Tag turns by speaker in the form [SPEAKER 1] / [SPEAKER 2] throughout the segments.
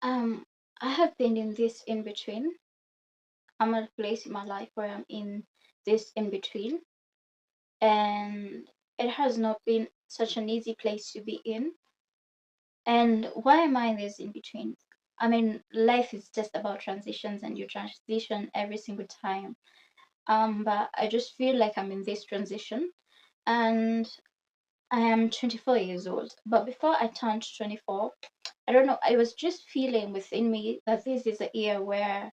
[SPEAKER 1] Um, I have been in this in between. I'm at a place in my life where I'm in this in between, and it has not been such an easy place to be in. And why am I in this in between? I mean, life is just about transitions, and you transition every single time. But I just feel like I'm in this transition, and I am 24 years old. But before I turned 24, I don't know, I was just feeling within me that this is a year where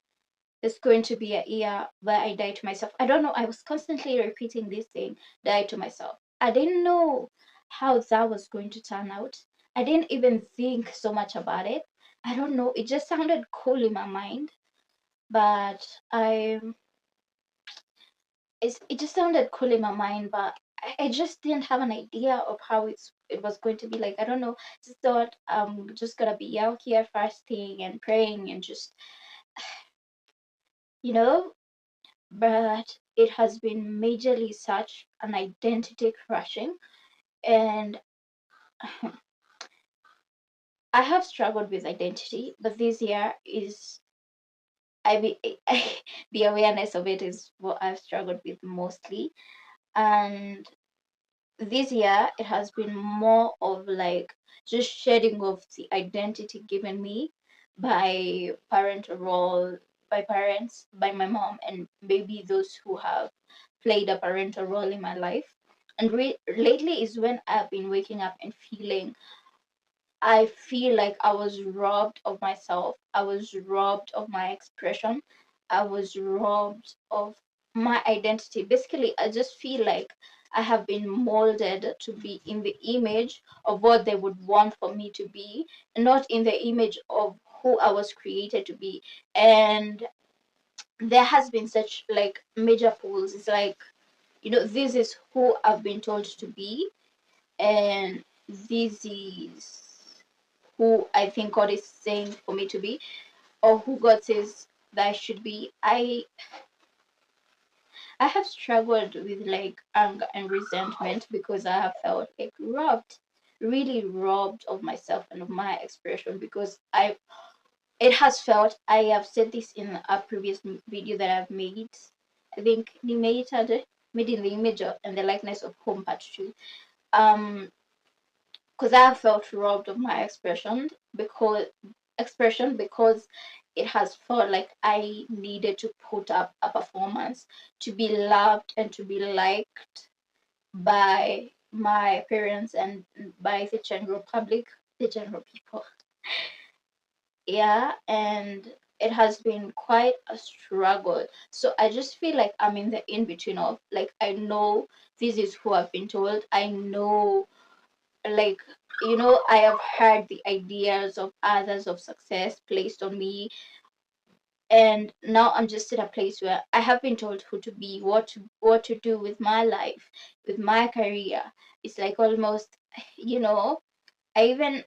[SPEAKER 1] it's going to be a year where I die to myself. I don't know. I was constantly repeating this thing, die to myself. I didn't know how that was going to turn out. I didn't even think so much about it. I don't know. It just sounded cool in my mind, but it just sounded cool in my mind, but I just didn't have an idea of how it was going to be like. I don't know. Just thought I'm just gonna be out here fasting and praying and just, you know, but it has been majorly such an identity crushing, and I have struggled with identity, but this year is I be the awareness of it is what I've struggled with mostly. And this year it has been more of like just shedding of the identity given me by parental role, by parents, by my mom, and maybe those who have played a parental role in my life. And lately is when I've been waking up and feeling, I feel like I was robbed of myself. I was robbed of my expression. I was robbed of my identity. Basically, I just feel like I have been molded to be in the image of what they would want for me to be, not in the image of who I was created to be. And there has been such like major pulls. It's like, this is who I've been told to be, and this is who I think God is saying for me to be, or who God says that I should be. I have struggled with like anger and resentment because I have felt like robbed, really robbed of myself and of my expression, because I it has felt, I have said this in a previous video that I've made. I think made in the image of, and the likeness of home part 2. Because I have felt robbed of my expression because it has felt like I needed to put up a performance to be loved and to be liked by my parents and by the general public, the general people. Yeah, and it has been quite a struggle. So I just feel like I'm in the in between of like, I know this is who I've been told. I know, like, I have heard the ideas of others of success placed on me, and now I'm just at a place where I have been told who to be, what to do with my life, with my career. It's like almost, you know I even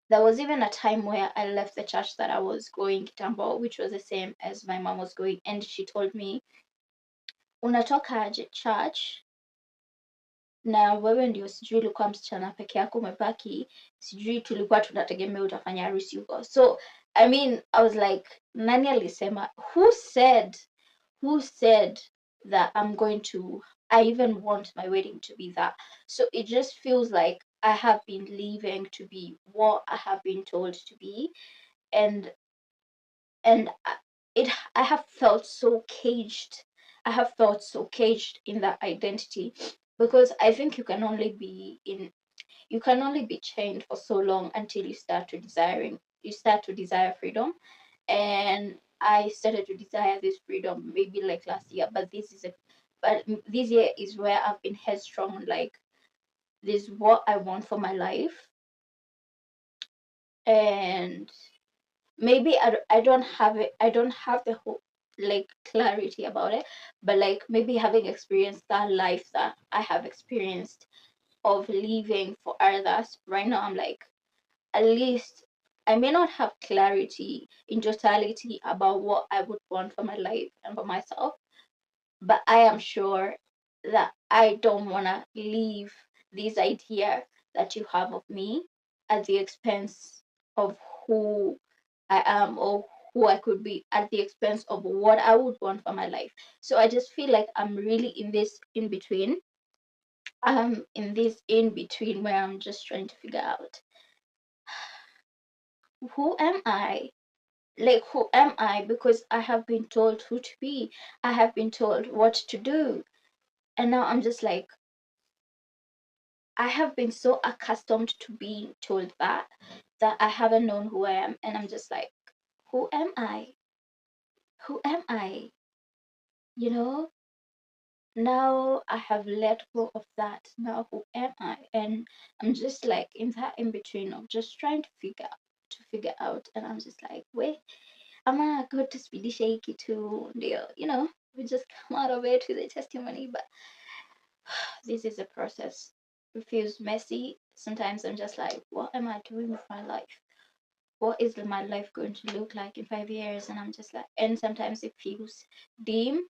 [SPEAKER 1] there was even a time where I left the church that I was going, Kitambo, which was the same as my mom was going, and she told me, unatoka aje church na wewe ndio sijui ulikuwa msichana peke yako umebaki, sijui tulikuwa tunategemea utafanya harusi huko. So I mean, I was like, nani alisema, who said that I even want my wedding to be that. So it just feels like I have been leaving to be what I have been told to be, and and I have felt so caged. I have felt so caged in that identity, because I think you can only be chained for so long until you start to desire freedom. And I started to desire this freedom maybe like last year, but this year is where I've been headstrong, like, this is what I want for my life. And maybe I don't have it, I don't have the whole like clarity about it, but like maybe having experienced that life that I have experienced of living for others right now, I'm like, at least I may not have clarity in totality about what I would want for my life and for myself, but I am sure that I don't want to leave this idea that you have of me at the expense of who I am or who I could be at the expense of what I would want for my life. So I just feel like I'm really in this in between. I'm in this in between where I'm just trying to figure out who am I? Like, who am I? Because I have been told who to be, I have been told what to do. And now I'm just like, I have been so accustomed to being told that I haven't known who I am. And I'm just like, who am I? Who am I? You know? Now I have let go of that. Now who am I? And I'm just like in that in between of just trying to figure out. And I'm just like, wait, I'm gonna go to Speedy Shaky to the, we just come out of it with a testimony. But this is a process. It feels messy. Sometimes I'm just like, what am I doing with my life? What is my life going to look like in 5 years? And I'm just like, and sometimes it feels dim,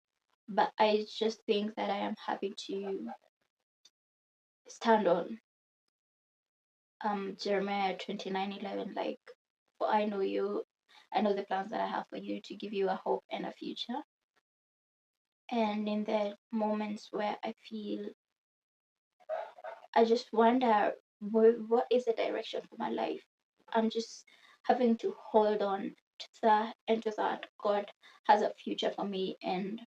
[SPEAKER 1] but I just think that I am having to stand on Jeremiah 29:11, like, for I know you, I know the plans that I have for you to give you a hope and a future. And in the moments where I feel, I just wonder what is the direction for my life. I'm just having to hold on to that and to that God has a future for me. And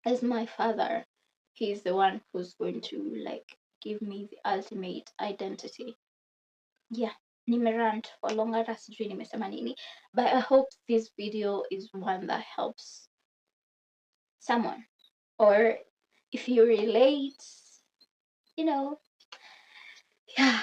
[SPEAKER 1] as my father, he's the one who's going to like give me the ultimate identity. Yeah, nimerant for longer hata sijui nimesema nini, but I hope this video is one that helps someone, or if you relate, you know, yeah.